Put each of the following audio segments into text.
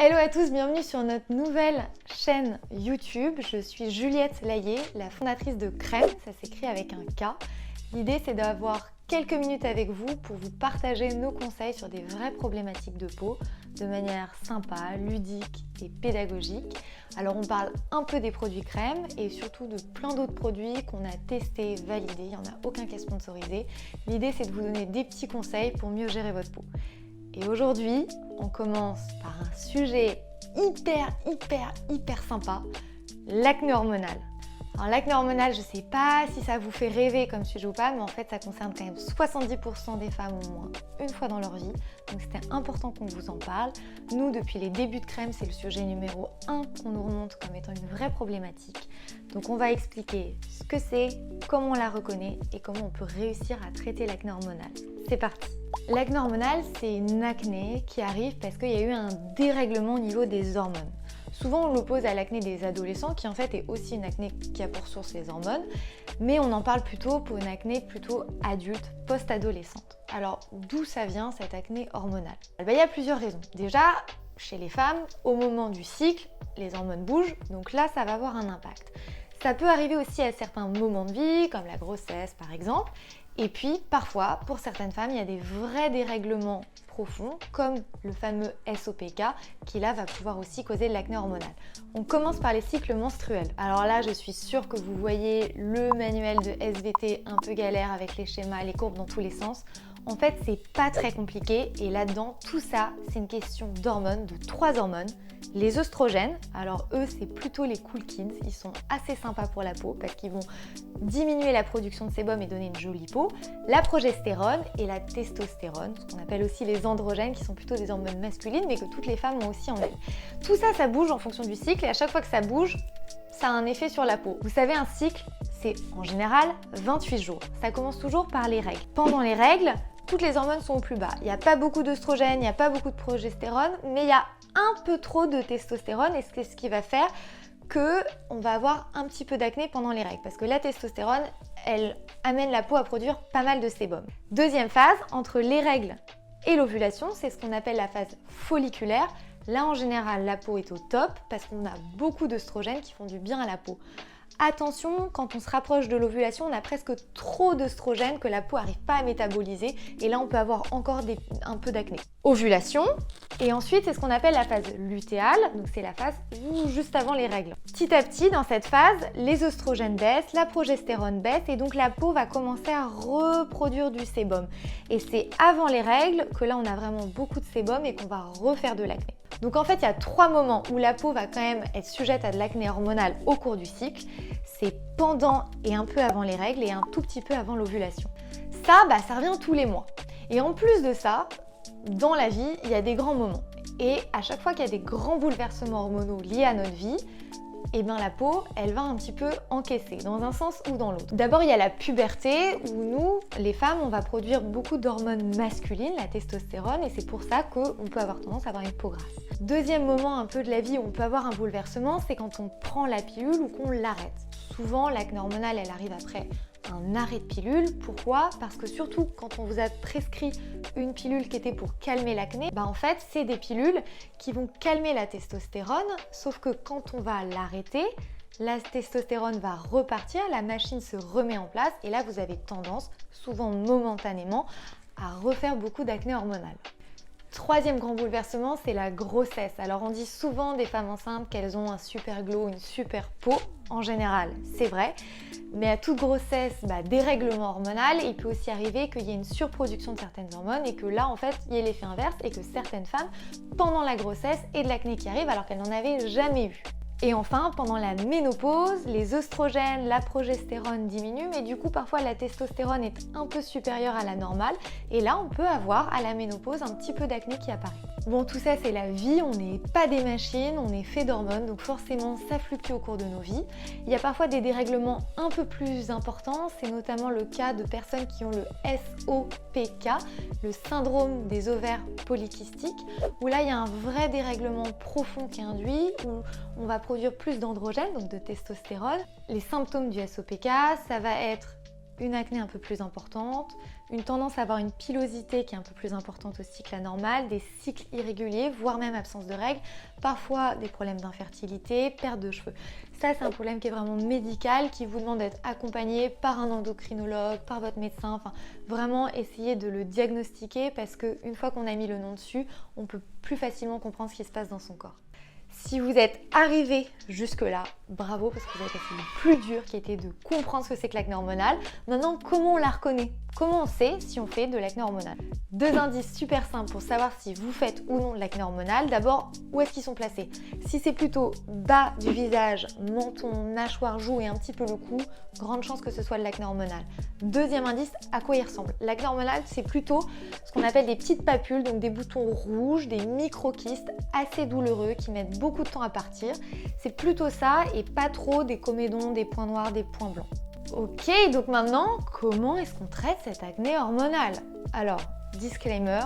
Hello à tous, bienvenue sur notre nouvelle chaîne YouTube. Je suis Juliette Layet, la fondatrice de Crème, ça s'écrit avec un K. L'idée c'est d'avoir quelques minutes avec vous pour vous partager nos conseils sur des vraies problématiques de peau de manière sympa, ludique et pédagogique. Alors on parle un peu des produits crème et surtout de plein d'autres produits qu'on a testés, validés, il n'y en a aucun qui est sponsorisé. L'idée c'est de vous donner des petits conseils pour mieux gérer votre peau. Et aujourd'hui, on commence par un sujet hyper sympa, l'acné hormonal. Alors l'acné hormonal, je ne sais pas si ça vous fait rêver comme sujet ou pas, mais en fait ça concerne quand même 70% des femmes au moins une fois dans leur vie. Donc c'était important qu'on vous en parle. Nous, depuis les débuts de Crème, c'est le sujet numéro 1 qu'on nous remonte comme étant une vraie problématique. Donc on va expliquer ce que c'est, comment on la reconnaît et comment on peut réussir à traiter l'acné hormonal. C'est parti. L'acné hormonal, c'est une acné qui arrive parce qu'il y a eu un dérèglement au niveau des hormones. Souvent, on l'oppose à l'acné des adolescents, qui en fait est aussi une acné qui a pour source les hormones, mais on en parle plutôt pour une acné plutôt adulte, post-adolescente. Alors, d'où ça vient cette acné hormonale ? Il y a plusieurs raisons. Déjà, chez les femmes, au moment du cycle, les hormones bougent, donc là, ça va avoir un impact. Ça peut arriver aussi à certains moments de vie, comme la grossesse par exemple. Et puis, parfois, pour certaines femmes, il y a des vrais dérèglements profonds, comme le fameux SOPK, qui là va pouvoir aussi causer de l'acné hormonal. On commence par les cycles menstruels. Alors là, je suis sûre que vous voyez le manuel de SVT un peu galère avec les schémas, les courbes dans tous les sens. En fait, c'est pas très compliqué et là-dedans, tout ça, c'est une question d'hormones, de 3 hormones. Les œstrogènes, alors eux, c'est plutôt les cool kids, ils sont assez sympas pour la peau parce qu'ils vont diminuer la production de sébum et donner une jolie peau. La progestérone et la testostérone, ce qu'on appelle aussi les androgènes, qui sont plutôt des hormones masculines mais que toutes les femmes ont aussi en elles. Tout ça, ça bouge en fonction du cycle et à chaque fois que ça bouge, ça a un effet sur la peau. Vous savez, un cycle, c'est en général 28 jours. Ça commence toujours par les règles. Pendant les règles, toutes les hormones sont au plus bas. Il n'y a pas beaucoup d'œstrogènes, il n'y a pas beaucoup de progestérone, mais il y a un peu trop de testostérone et c'est ce qui va faire qu'on va avoir un petit peu d'acné pendant les règles. Parce que la testostérone, elle amène la peau à produire pas mal de sébum. Deuxième phase, entre les règles et l'ovulation, c'est ce qu'on appelle la phase folliculaire. Là, en général, la peau est au top parce qu'on a beaucoup d'œstrogènes qui font du bien à la peau. Attention, quand on se rapproche de l'ovulation, on a presque trop d'œstrogènes que la peau n'arrive pas à métaboliser et là on peut avoir encore un peu d'acné. Ovulation, et ensuite c'est ce qu'on appelle la phase lutéale, donc c'est la phase juste avant les règles. Petit à petit dans cette phase, les œstrogènes baissent, la progestérone baisse et donc la peau va commencer à reproduire du sébum. Et c'est avant les règles que là on a vraiment beaucoup de sébum et qu'on va refaire de l'acné. Donc en fait, il y a 3 moments où la peau va quand même être sujette à de l'acné hormonal au cours du cycle. C'est pendant et un peu avant les règles et un tout petit peu avant l'ovulation. Ça revient tous les mois. Et en plus de ça, dans la vie, il y a des grands moments. Et à chaque fois qu'il y a des grands bouleversements hormonaux liés à notre vie, la peau, elle va un petit peu encaisser, dans un sens ou dans l'autre. D'abord, il y a la puberté, où nous, les femmes, on va produire beaucoup d'hormones masculines, la testostérone, et c'est pour ça qu'on peut avoir tendance à avoir une peau grasse. Deuxième moment un peu de la vie où on peut avoir un bouleversement, c'est quand on prend la pilule ou qu'on l'arrête. Souvent, l'acné hormonal, elle arrive après un arrêt de pilule. Pourquoi ? Parce que surtout quand on vous a prescrit une pilule qui était pour calmer l'acné, en fait c'est des pilules qui vont calmer la testostérone, sauf que quand on va l'arrêter, la testostérone va repartir, la machine se remet en place et là vous avez tendance, souvent momentanément, à refaire beaucoup d'acné hormonal. Troisième grand bouleversement, c'est la grossesse. Alors on dit souvent des femmes enceintes qu'elles ont un super glow, une super peau. En général, c'est vrai. Mais à toute grossesse, dérèglement hormonal, il peut aussi arriver qu'il y ait une surproduction de certaines hormones et que là, en fait, il y ait l'effet inverse et que certaines femmes, pendant la grossesse, aient de l'acné qui arrive alors qu'elles n'en avaient jamais eu. Et enfin, pendant la ménopause, les œstrogènes, la progestérone diminuent, mais du coup, parfois, la testostérone est un peu supérieure à la normale. Et là, on peut avoir, à la ménopause, un petit peu d'acné qui apparaît. Bon, tout ça, c'est la vie, on n'est pas des machines, on est fait d'hormones, donc forcément, ça fluctue au cours de nos vies. Il y a parfois des dérèglements un peu plus importants, c'est notamment le cas de personnes qui ont le SOPK, le syndrome des ovaires polykystiques, où là, il y a un vrai dérèglement profond qui est induit, où on va produire plus d'androgènes, donc de testostérone. Les symptômes du SOPK, ça va être une acné un peu plus importante, une tendance à avoir une pilosité qui est un peu plus importante aussi que la normale, des cycles irréguliers, voire même absence de règles, parfois des problèmes d'infertilité, perte de cheveux. Ça, c'est un problème qui est vraiment médical, qui vous demande d'être accompagné par un endocrinologue, par votre médecin, enfin vraiment essayer de le diagnostiquer parce qu'une fois qu'on a mis le nom dessus, on peut plus facilement comprendre ce qui se passe dans son corps. Si vous êtes arrivé jusque-là, bravo parce que vous avez passé le plus dur qui était de comprendre ce que c'est que l'acné hormonal. Maintenant, comment on la reconnaît? Comment on sait si on fait de l'acné hormonal? Deux indices super simples pour savoir si vous faites ou non de l'acné hormonal. D'abord, où est-ce qu'ils sont placés? Si c'est plutôt bas du visage, menton, mâchoire, joue et un petit peu le cou, grande chance que ce soit de l'acné hormonal. Deuxième indice, à quoi il ressemble? L'acné hormonal, c'est plutôt ce qu'on appelle des petites papules, donc des boutons rouges, des micro-kystes assez douloureux qui mettent beaucoup de temps à partir. C'est plutôt ça et pas trop des comédons, des points noirs, des points blancs. Ok, donc maintenant, comment est-ce qu'on traite cette acné hormonale? Alors, disclaimer,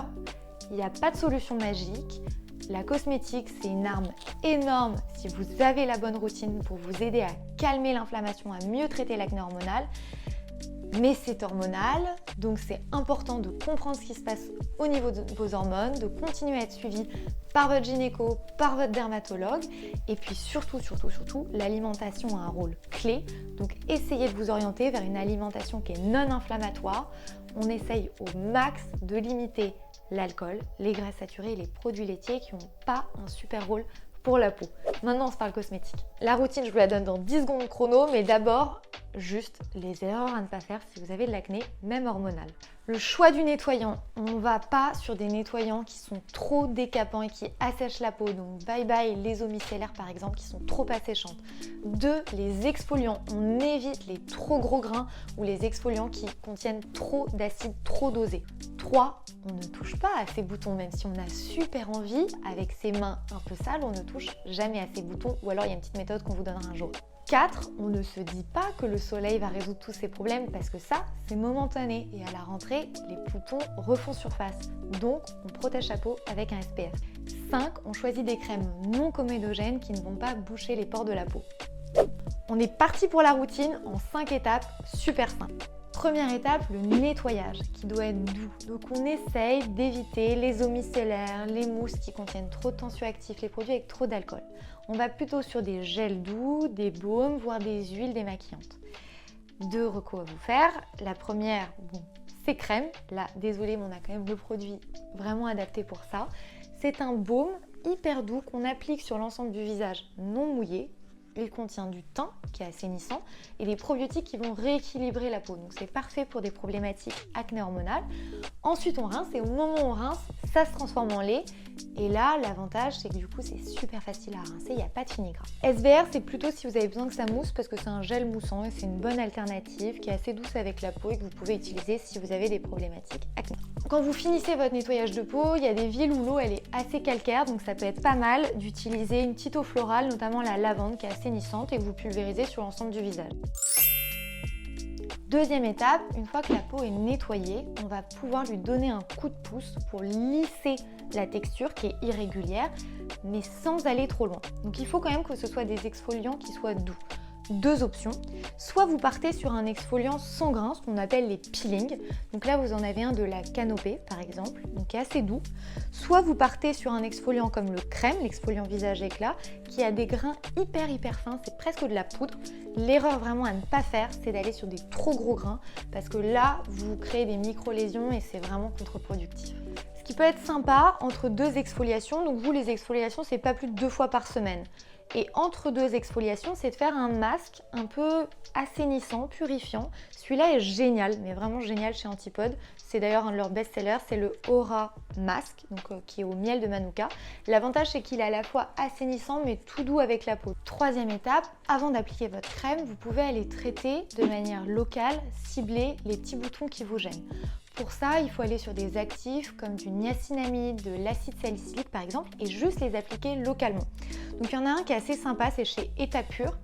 il n'y a pas de solution magique. La cosmétique, c'est une arme énorme si vous avez la bonne routine pour vous aider à calmer l'inflammation, à mieux traiter l'acné hormonale. Mais c'est hormonal, donc c'est important de comprendre ce qui se passe au niveau de vos hormones, de continuer à être suivi par votre gynéco, par votre dermatologue. Et puis surtout, l'alimentation a un rôle clé. Donc essayez de vous orienter vers une alimentation qui est non inflammatoire. On essaye au max de limiter l'alcool, les graisses saturées et les produits laitiers qui n'ont pas un super rôle pour la peau. Maintenant, on se parle cosmétique. La routine, je vous la donne dans 10 secondes chrono, mais d'abord, juste les erreurs à ne pas faire si vous avez de l'acné, même hormonale. Le choix du nettoyant, on ne va pas sur des nettoyants qui sont trop décapants et qui assèchent la peau. Donc bye bye les eaux micellaires par exemple qui sont trop asséchantes. 2. Les exfoliants, on évite les trop gros grains ou les exfoliants qui contiennent trop d'acide trop dosé. 3. On ne touche pas à ces boutons, même si on a super envie, avec ses mains un peu sales, on ne touche jamais à ces boutons ou alors il y a une petite méthode qu'on vous donnera un jour. 4. On ne se dit pas que le soleil va résoudre tous ces problèmes parce que ça, c'est momentané et à la rentrée, les boutons refont surface. Donc, on protège sa peau avec un SPF. 5. On choisit des crèmes non comédogènes qui ne vont pas boucher les pores de la peau. On est parti pour la routine en 5 étapes super simples. Première étape, le nettoyage qui doit être doux. Donc on essaye d'éviter les eaux micellaires, les mousses qui contiennent trop de tensioactifs, les produits avec trop d'alcool. On va plutôt sur des gels doux, des baumes, voire des huiles démaquillantes. 2 recos à vous faire. La première, c'est crème. Là, désolé, mais on a quand même le produit vraiment adapté pour ça. C'est un baume hyper doux qu'on applique sur l'ensemble du visage non mouillé. Il contient du thym qui est assainissant et des probiotiques qui vont rééquilibrer la peau. Donc c'est parfait pour des problématiques acné hormonales. Ensuite on rince et au moment où on rince, ça se transforme en lait. Et là l'avantage c'est que du coup c'est super facile à rincer, il n'y a pas de fini-gras. SVR c'est plutôt si vous avez besoin que ça mousse parce que c'est un gel moussant et c'est une bonne alternative qui est assez douce avec la peau et que vous pouvez utiliser si vous avez des problématiques acné. Quand vous finissez votre nettoyage de peau, il y a des villes où l'eau elle est assez calcaire donc ça peut être pas mal d'utiliser une petite eau florale, notamment la lavande qui est assainissante et que vous pulvérisez sur l'ensemble du visage. Deuxième étape, une fois que la peau est nettoyée, on va pouvoir lui donner un coup de pouce pour lisser la texture qui est irrégulière, mais sans aller trop loin. Donc il faut quand même que ce soit des exfoliants qui soient doux. 2 options, soit vous partez sur un exfoliant sans grain, ce qu'on appelle les peelings, donc là vous en avez un de la Canopée par exemple, donc qui est assez doux, soit vous partez sur un exfoliant comme le crème, l'exfoliant visage éclat, qui a des grains hyper fins, c'est presque de la poudre. L'erreur vraiment à ne pas faire, c'est d'aller sur des trop gros grains, parce que là vous créez des micro-lésions et c'est vraiment contre-productif. Ce qui peut être sympa entre 2 exfoliations, donc vous les exfoliations c'est pas plus de 2 fois par semaine. Et entre 2 exfoliations, c'est de faire un masque un peu assainissant, purifiant. Celui-là est génial, mais vraiment génial chez Antipode. C'est d'ailleurs un de leurs best-sellers, c'est le Aura Mask, donc, qui est au miel de Manuka. L'avantage, c'est qu'il est à la fois assainissant, mais tout doux avec la peau. Troisième étape, avant d'appliquer votre crème, vous pouvez aller traiter de manière locale, cibler les petits boutons qui vous gênent. Pour ça, il faut aller sur des actifs comme du niacinamide, de l'acide salicylique par exemple, et juste les appliquer localement. Donc il y en a un qui est assez sympa, c'est chez Etapure.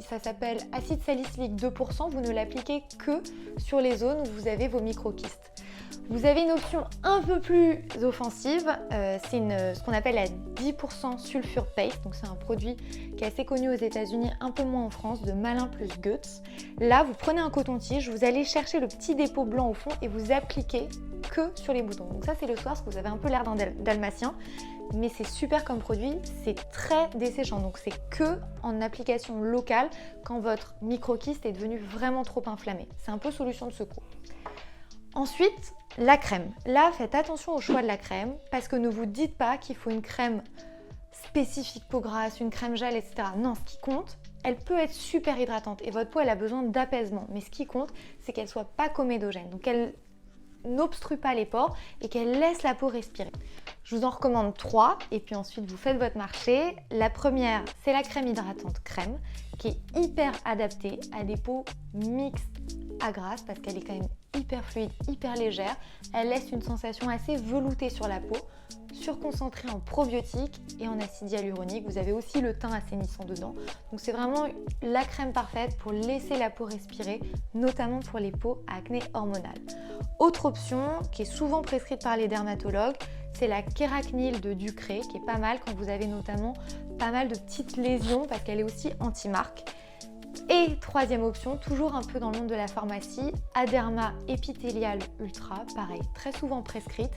Ça s'appelle acide salicylique 2%, vous ne l'appliquez que sur les zones où vous avez vos microkystes. Vous avez une option un peu plus offensive, c'est ce qu'on appelle la 10% sulfure paste. Donc c'est un produit qui est assez connu aux États-Unis, un peu moins en France, de Malin plus Goetz. Là, vous prenez un coton-tige, vous allez chercher le petit dépôt blanc au fond et vous appliquez que sur les boutons. Donc ça, c'est le soir, parce que vous avez un peu l'air d'un dalmatien, mais c'est super comme produit, c'est très desséchant. Donc c'est que en application locale quand votre microkyste est devenu vraiment trop inflammé. C'est un peu solution de secours. Ensuite, la crème. Là, faites attention au choix de la crème parce que ne vous dites pas qu'il faut une crème spécifique peau grasse, une crème gel, etc. Non, ce qui compte, elle peut être super hydratante et votre peau, elle a besoin d'apaisement. Mais ce qui compte, c'est qu'elle ne soit pas comédogène. Donc, elle n'obstrue pas les pores et qu'elle laisse la peau respirer. Je vous en recommande 3 et puis ensuite vous faites votre marché. La première, c'est la crème hydratante crème qui est hyper adaptée à des peaux mixtes à grasses parce qu'elle est quand même hyper fluide, hyper légère. Elle laisse une sensation assez veloutée sur la peau, surconcentrée en probiotiques et en acide hyaluronique. Vous avez aussi le teint assainissant dedans. Donc c'est vraiment la crème parfaite pour laisser la peau respirer, notamment pour les peaux à acné hormonal. Autre option qui est souvent prescrite par les dermatologues, c'est la Kéracnil de Ducré qui est pas mal quand vous avez notamment pas mal de petites lésions parce qu'elle est aussi anti-marque. Et troisième option, toujours un peu dans le monde de la pharmacie, Aderma Epithélial Ultra, pareil, très souvent prescrite.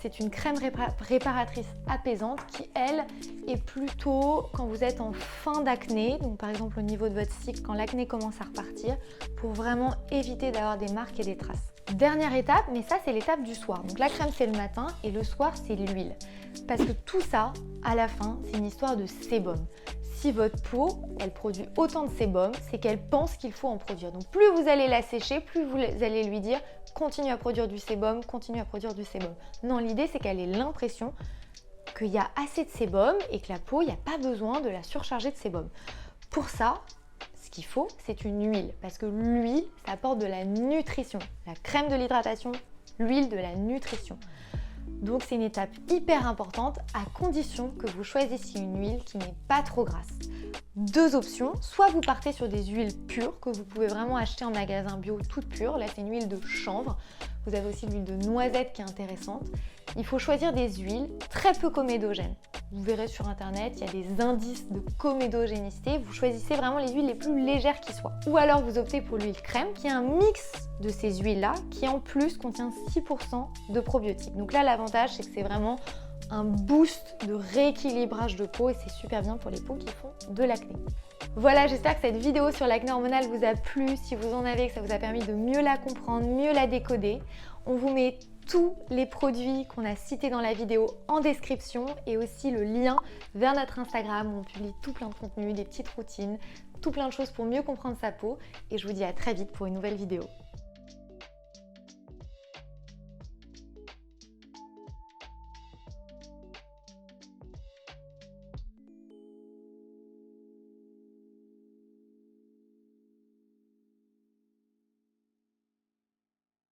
C'est une crème réparatrice apaisante qui, elle, est plutôt quand vous êtes en fin d'acné, donc par exemple au niveau de votre cycle, quand l'acné commence à repartir, pour vraiment éviter d'avoir des marques et des traces. Dernière étape, mais ça c'est l'étape du soir. Donc la crème c'est le matin et le soir c'est l'huile. Parce que tout ça, à la fin, c'est une histoire de sébum. Si votre peau, elle produit autant de sébum, c'est qu'elle pense qu'il faut en produire. Donc plus vous allez la sécher, plus vous allez lui dire continue à produire du sébum, continue à produire du sébum. Non, l'idée c'est qu'elle ait l'impression qu'il y a assez de sébum et que la peau, il n'y a pas besoin de la surcharger de sébum. Pour ça, ce qu'il faut, c'est une huile. Parce que l'huile, ça apporte de la nutrition. La crème de l'hydratation, l'huile de la nutrition. Donc c'est une étape hyper importante à condition que vous choisissiez une huile qui n'est pas trop grasse. Deux options, soit vous partez sur des huiles pures que vous pouvez vraiment acheter en magasin bio toutes pures. Là c'est une huile de chanvre. Vous avez aussi l'huile de noisette qui est intéressante. Il faut choisir des huiles très peu comédogènes. Vous verrez sur internet, il y a des indices de comédogénicité. Vous choisissez vraiment les huiles les plus légères qui soient. Ou alors vous optez pour l'huile crème qui est un mix de ces huiles-là qui en plus contient 6% de probiotiques. Donc là l'avantage c'est que c'est vraiment un boost de rééquilibrage de peau et c'est super bien pour les peaux qui font de l'acné. Voilà, j'espère que cette vidéo sur l'acné hormonal vous a plu. Si vous en avez, que ça vous a permis de mieux la comprendre, mieux la décoder. On vous met tous les produits qu'on a cités dans la vidéo en description et aussi le lien vers notre Instagram où on publie tout plein de contenus, des petites routines, tout plein de choses pour mieux comprendre sa peau. Et je vous dis à très vite pour une nouvelle vidéo.